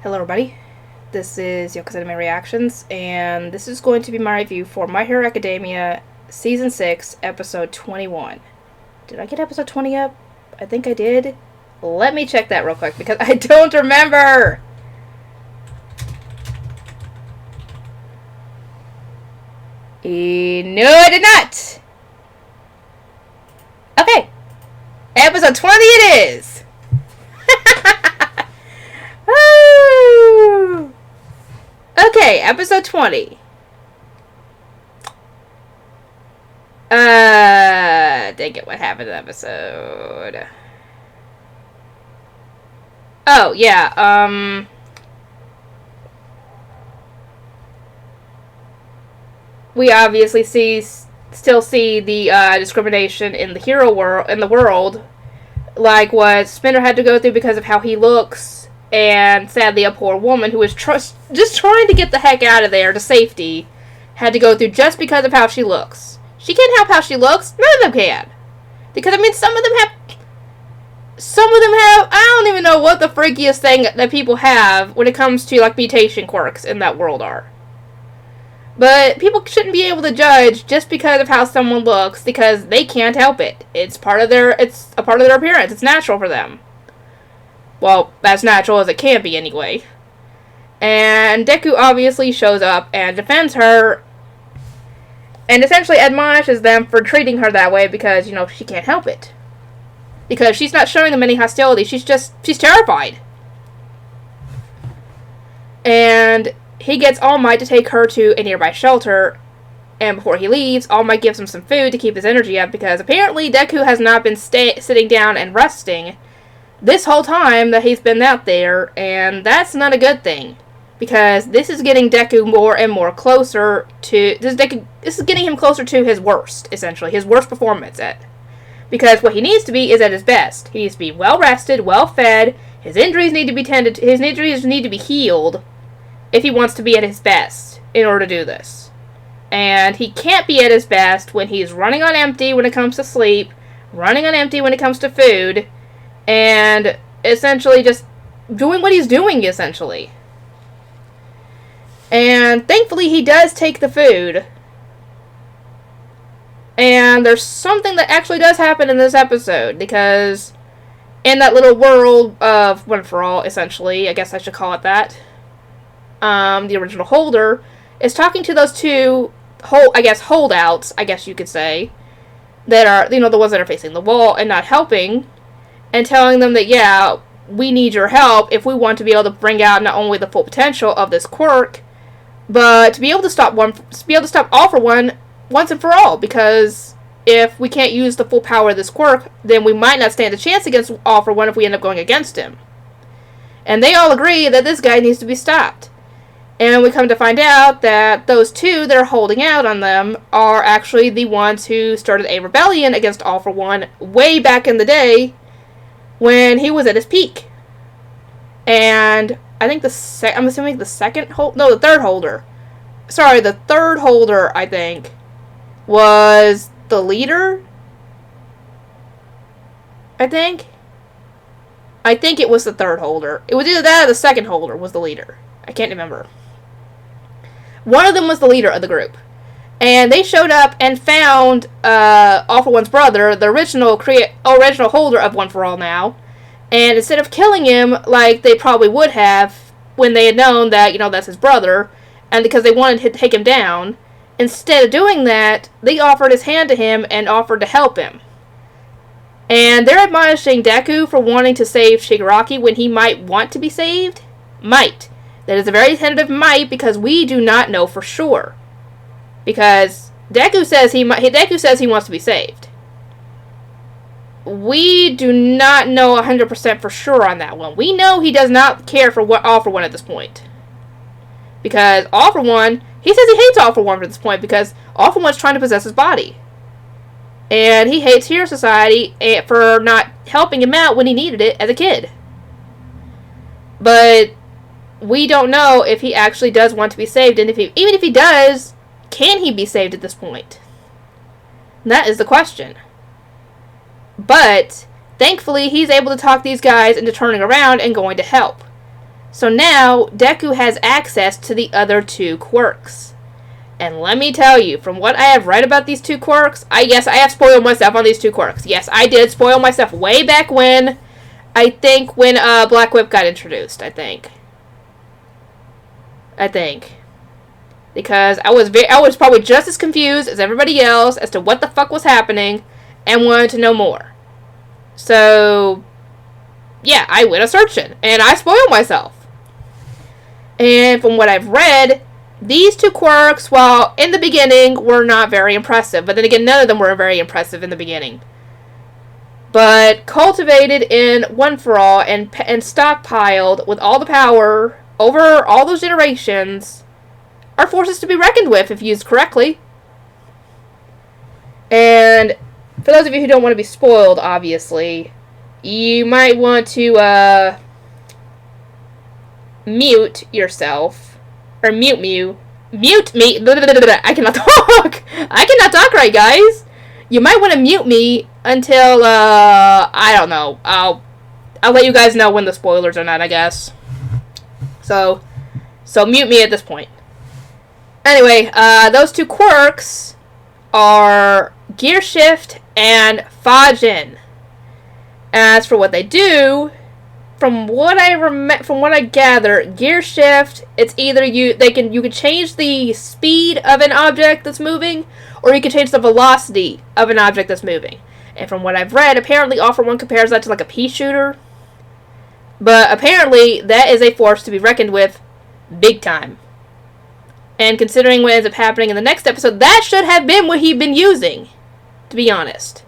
Hello everybody, this is Yoko's Anime Reactions, and this is going to be my review for My Hero Academia Season 6, Episode 21. Did I get Episode 20 up? I think I did. Let me check that real quick, because I don't remember! No, I did not! Okay, Episode 20 it is! Okay, episode 20. Dang it, what happened in the episode? Oh, yeah, we obviously still see the, discrimination in the hero world, like what Spinner had to go through because of how he looks. And sadly, a poor woman who was just trying to get the heck out of there to safety had to go through just because of how she looks. She can't help how she looks. None of them can. Because, I mean, some of them have, I don't even know what the freakiest thing that people have when it comes to, like, mutation quirks in that world are. But people shouldn't be able to judge just because of how someone looks, because they can't help it. It's a part of their appearance. It's natural for them. Well, as natural as it can be, anyway. And Deku obviously shows up and defends her, and essentially admonishes them for treating her that way because, you know, she can't help it. Because she's not showing them any hostility, she's terrified. And he gets All Might to take her to a nearby shelter, and before he leaves, All Might gives him some food to keep his energy up, because apparently Deku has not been sitting down and resting this whole time that he's been out there, and that's not a good thing, because this is getting Deku more and more closer to this is getting him closer to his worst, essentially his worst performance because what he needs to be is at his best. He needs to be well rested, well fed. His injuries need to be tended to, his injuries need to be healed if he wants to be at his best in order to do this. And he can't be at his best when he's running on empty when it comes to sleep, running on empty when it comes to food, and essentially just doing what he's doing, essentially. And thankfully he does take the food. And there's something that actually does happen in this episode, because in that little world of One For All, essentially, I guess I should call it that, the original holder is talking to those two, holdouts, I guess you could say, that are, you know, the ones that are facing the wall and not helping, and telling them that, yeah, we need your help if we want to be able to bring out not only the full potential of this quirk, but to be able to stop All For One once and for all. Because if we can't use the full power of this quirk, then we might not stand a chance against All For One if we end up going against him. And they all agree that this guy needs to be stopped. And we come to find out that those two that are holding out on them are actually the ones who started a rebellion against All For One way back in the day, when he was at his peak. And I think the third holder. Sorry, the third holder, I think, was the leader? I think it was the third holder. It was either that or the second holder was the leader. I can't remember. One of them was the leader of the group. And they showed up and found All For One's brother, the original holder of One For All now. And instead of killing him like they probably would have when they had known that, you know, that's his brother, and because they wanted to take him down, instead of doing that, they offered his hand to him and offered to help him. And they're admonishing Deku for wanting to save Shigaraki when he might want to be saved. Might. That is a very tentative might, because we do not know for sure. Because Deku says he wants to be saved. We do not know 100% for sure on that one. We know he does not care for All For One at this point. Because All For One, he says he hates All For One at this point, because All For One's trying to possess his body. And he hates Hero Society for not helping him out when he needed it as a kid. But we don't know if he actually does want to be saved, and even if he does, can he be saved at this point? That is the question. But thankfully, he's able to talk these guys into turning around and going to help. So now, Deku has access to the other 2 quirks. And let me tell you, from what I have read about these 2 quirks, I have spoiled myself on these 2 quirks. Yes, I did spoil myself way back when, when Black Whip got introduced, I think. Because I was probably just as confused as everybody else as to what the fuck was happening and wanted to know more. So, yeah, I went a-searching, and I spoiled myself. And from what I've read, these 2 quirks, while in the beginning, were not very impressive. But then again, none of them were very impressive in the beginning. But cultivated in One For All and stockpiled with all the power over all those generations are forces to be reckoned with if used correctly. And for those of you who don't want to be spoiled, obviously, you might want to mute yourself. Or mute me. I cannot talk. I cannot talk right, guys. You might want to mute me until, I don't know. I'll let you guys know when the spoilers are not, I guess. So mute me at this point. Anyway, those 2 quirks are Gear Shift and Fajin. As for what they do, from what I gather, Gear Shift, it's either you can change the speed of an object that's moving, or you can change the velocity of an object that's moving. And from what I've read, apparently All For One compares that to like a pea shooter. But apparently that is a force to be reckoned with big time. And considering what ends up happening in the next episode, that should have been what he'd been using, to be honest.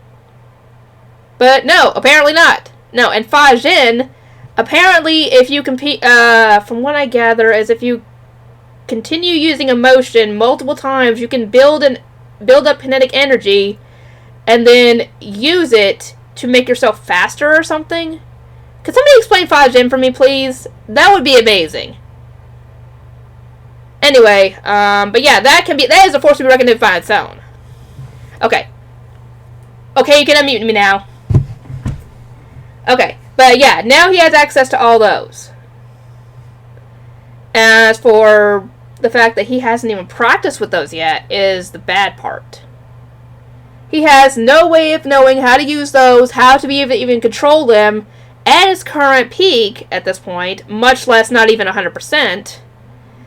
But no, apparently not. No, and Fajin, apparently if you compete, from what I gather, is if you continue using a motion multiple times, you can build up kinetic energy and then use it to make yourself faster or something. Could somebody explain Fajin for me, please? That would be amazing. Anyway, but yeah, that is a force to be reckoned with by its own. Okay. Okay, you can unmute me now. Okay, but yeah, now he has access to all those. As for the fact that he hasn't even practiced with those yet is the bad part. He has no way of knowing how to use those, how to be able to even control them at his current peak at this point, much less not even 100%.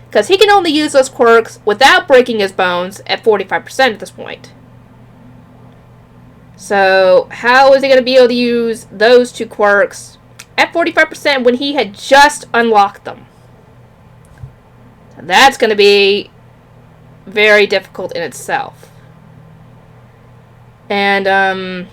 Because he can only use those quirks without breaking his bones at 45% at this point. So, how is he going to be able to use those 2 quirks at 45% when he had just unlocked them? So that's going to be very difficult in itself. And,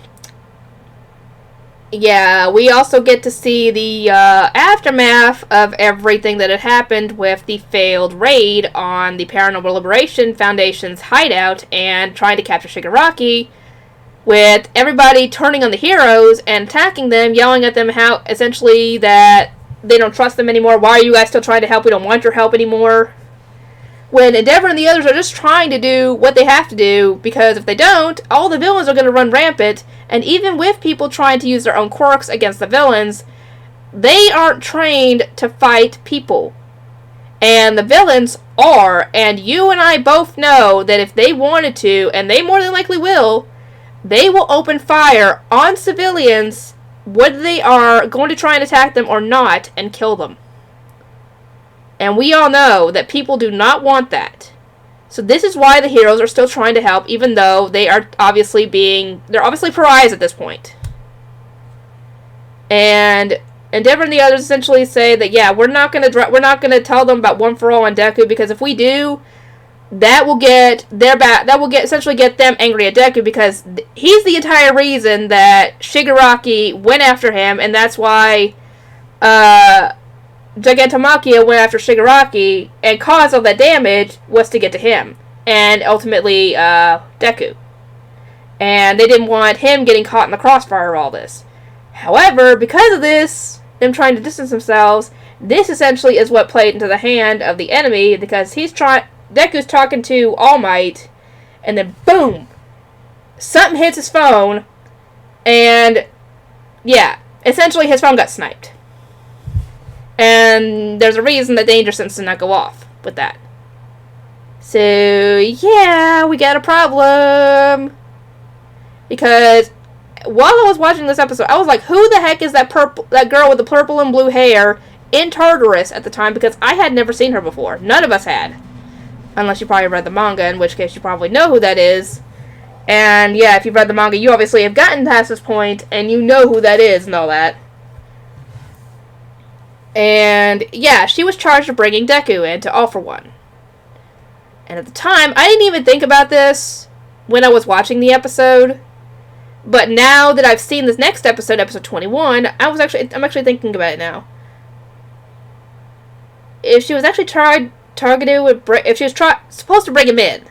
yeah, we also get to see the aftermath of everything that had happened with the failed raid on the Paranormal Liberation Foundation's hideout and trying to capture Shigaraki, with everybody turning on the heroes and attacking them, yelling at them how, essentially, that they don't trust them anymore. Why are you guys still trying to help? We don't want your help anymore. When Endeavor and the others are just trying to do what they have to do, because if they don't, all the villains are going to run rampant, and even with people trying to use their own quirks against the villains, they aren't trained to fight people. And the villains are, and you and I both know that if they wanted to, and they more than likely will, they will open fire on civilians, whether they are going to try and attack them or not, and kill them. And we all know that people do not want that. So this is why the heroes are still trying to help, even though they are obviously pariahs at this point. And Endeavor and the others essentially say that, yeah, we're not gonna tell them about One For All and Deku, because if we do, that will essentially get them angry at Deku, because he's the entire reason that Shigaraki went after him, and that's why Gigantomachia went after Shigaraki, and caused all that damage was to get to him, and ultimately Deku. And they didn't want him getting caught in the crossfire of all this. However, because of this, them trying to distance themselves, this essentially is what played into the hand of the enemy, because Deku's talking to All Might, and then boom! Something hits his phone, and yeah, essentially his phone got sniped. And there's a reason the danger sense did not go off with that. So, yeah, we got a problem. Because while I was watching this episode, I was like, who the heck is that girl with the purple and blue hair in Tartarus at the time? Because I had never seen her before. None of us had. Unless you probably read the manga, in which case you probably know who that is. And yeah, if you've read the manga, you obviously have gotten past this point, and you know who that is and all that. And yeah, she was charged with bringing Deku in to All For One. And at the time, I didn't even think about this when I was watching the episode. But now that I've seen this next episode, episode 21, I'm actually thinking about it now. If she was actually targeted with, if she was supposed to bring him in,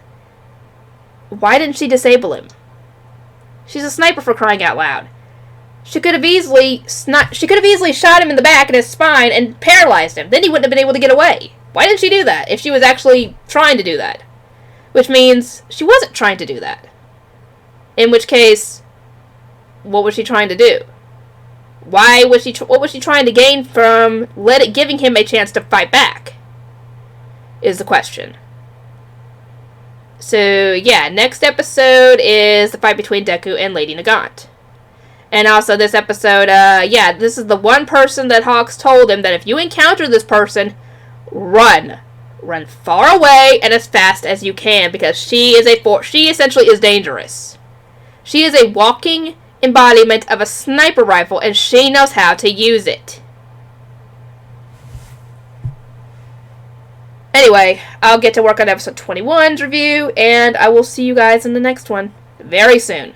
why didn't she disable him? She's a sniper, for crying out loud. She could have easily shot him in the back and his spine and paralyzed him. Then he wouldn't have been able to get away. Why didn't she do that if she was actually trying to do that? Which means she wasn't trying to do that. In which case, what was she trying to do? What was she trying to gain from giving him a chance to fight back? Is the question. So, yeah, next episode is the fight between Deku and Lady Nagant. And also this episode, this is the one person that Hawks told him that if you encounter this person, run. Run far away and as fast as you can, because she essentially is dangerous. She is a walking embodiment of a sniper rifle, and she knows how to use it. Anyway, I'll get to work on episode 21's review, and I will see you guys in the next one very soon.